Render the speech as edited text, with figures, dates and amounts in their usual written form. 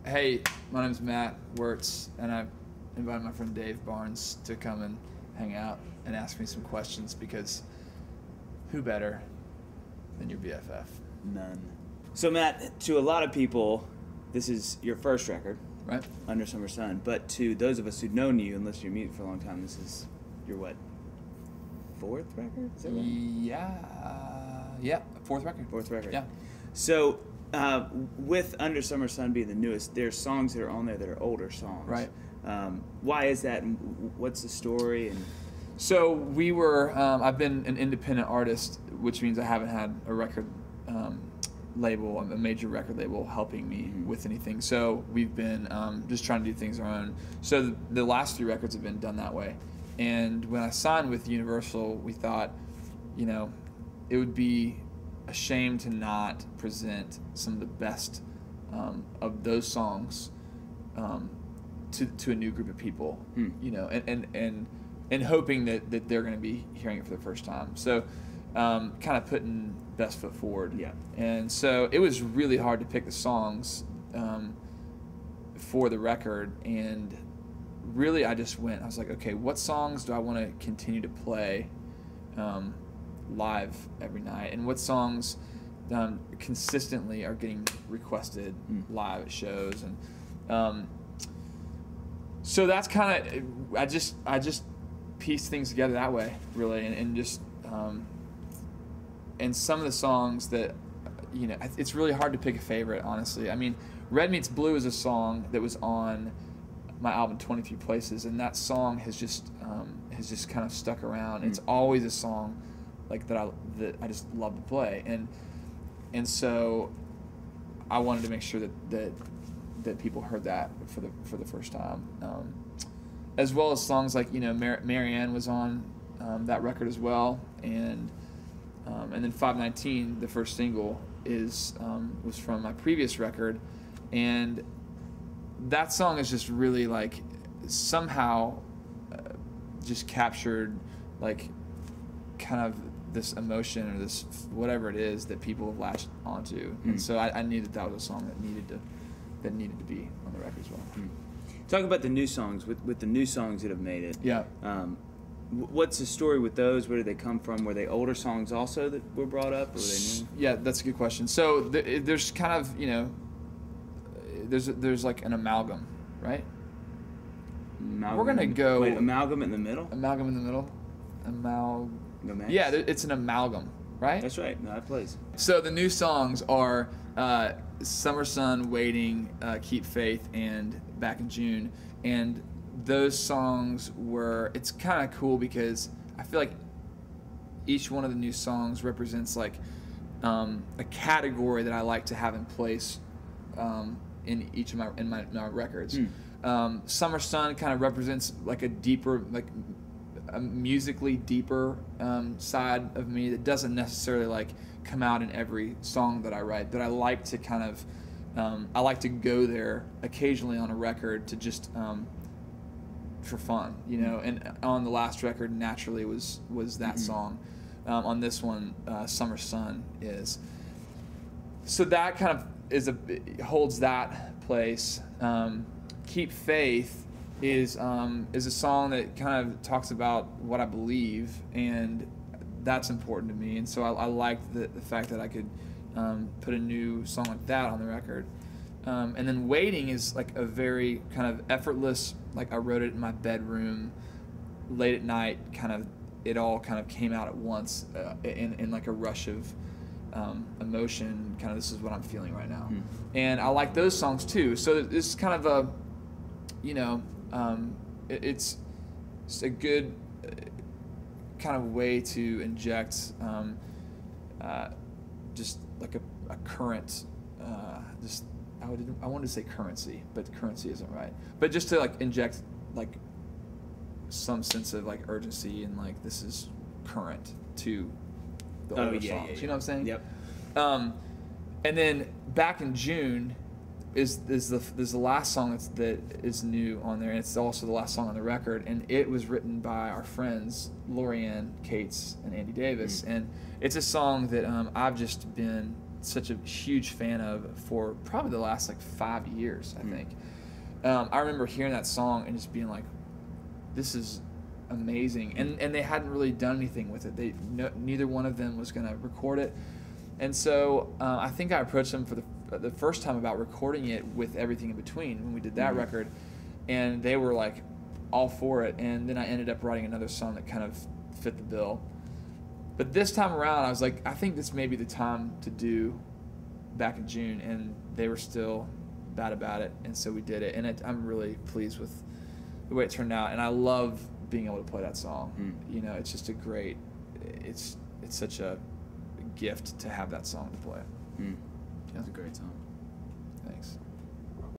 Hey, my name's Matt Wertz, and I've invited my friend Dave Barnes to come and hang out and ask me some questions because who better than your BFF? None. So Matt, to a lot of people, this is your first record, Right? Under Summer Sun. But to those of us who've known you and listened to your music for a long time, this is your what? Fourth record? Is that right? Yeah, fourth record. Fourth record. Yeah. So with Under Summer Sun being the newest, there's songs that are on there that are older songs. Right. Why is that? And what's the story? And So we were, I've been an independent artist, which means I haven't had a record label, a major record label helping me with anything. So we've been just trying to do things our own. So the last 3 records have been done that way. And when I signed with Universal, we thought, it would be a shame to not present some of the best of those songs to a new group of people, and hoping that they're going to be hearing it for the first time. So kind of putting best foot forward. Yeah. And so it was really hard to pick the songs for the record. And really I was like, okay, what songs do I want to continue to play live every night? And what songs consistently are getting requested live at shows? And so that's kind of, I just pieced things together that way, really, and just and some of the songs that it's really hard to pick a favorite, honestly. I mean, Red Meets Blue is a song that was on my album 23 Places, and that song has just kind of stuck around. It's always a song like that I just love to play, and so I wanted to make sure that people heard that for the first time, as well as songs like Marianne was on that record as well, and then 519, the first single, was from my previous record, and that song is just really like somehow just captured like kind of this emotion or this whatever it is that people have latched onto, and so I knew that was a song that needed to be on the record as well. Talk about the new songs. With the new songs that have made it. Yeah. What's the story with those? Where did they come from? Were they older songs also that were brought up, or were they new? Yeah, that's a good question. So there's kind of there's like an amalgam, right? Amalgam. We're gonna go. Wait, amalgam in the middle. Amalgam in the middle. Amalgam. Yeah, it's an amalgam, right? That's right. No, that plays. So the new songs are Summer Sun, Waiting, Keep Faith, and Back in June. And those songs it's kind of cool because I feel like each one of the new songs represents like a category that I like to have in place in each of my records. Summer Sun kind of represents like a deeper, like a musically deeper side of me that doesn't necessarily like come out in every song that I write, but I like to kind of I like to go there occasionally on a record to just for fun, and on the last record Naturally was that song. On this one, Summer Sun is. So that kind of holds that place. Keep Faith is a song that kind of talks about what I believe, and that's important to me. And so I liked the fact that I could put a new song like that on the record. And then Waiting is like a very kind of effortless, like I wrote it in my bedroom late at night, it all kind of came out at once in like a rush of emotion, kind of this is what I'm feeling right now. And I like those songs too. So this is kind of it's a good kind of way to inject just like a current, I wanted to say currency, but currency isn't right. But just to like inject like some sense of like urgency and like this is current to the older songs. Yeah. You know what I'm saying? Yep. And then Back in June is the last song that is new on there, and it's also the last song on the record, and it was written by our friends Lorianne Cates and Andy Davis, and it's a song that I've just been such a huge fan of for probably the last like 5 years, I think. I remember hearing that song and just being like, this is amazing. And they hadn't really done anything with it. Neither one of them was going to record it. And so I think I approached them for the first time about recording it with everything in between when we did that record. And they were like all for it. And then I ended up writing another song that kind of fit the bill. But this time around, I was like, I think this may be the time to do Back in June. And they were still bad about it. And so we did it. And I'm really pleased with the way it turned out. And I love being able to play that song. You know, it's just a great, it's such a gift to have that song to play. It's a great song. Thanks.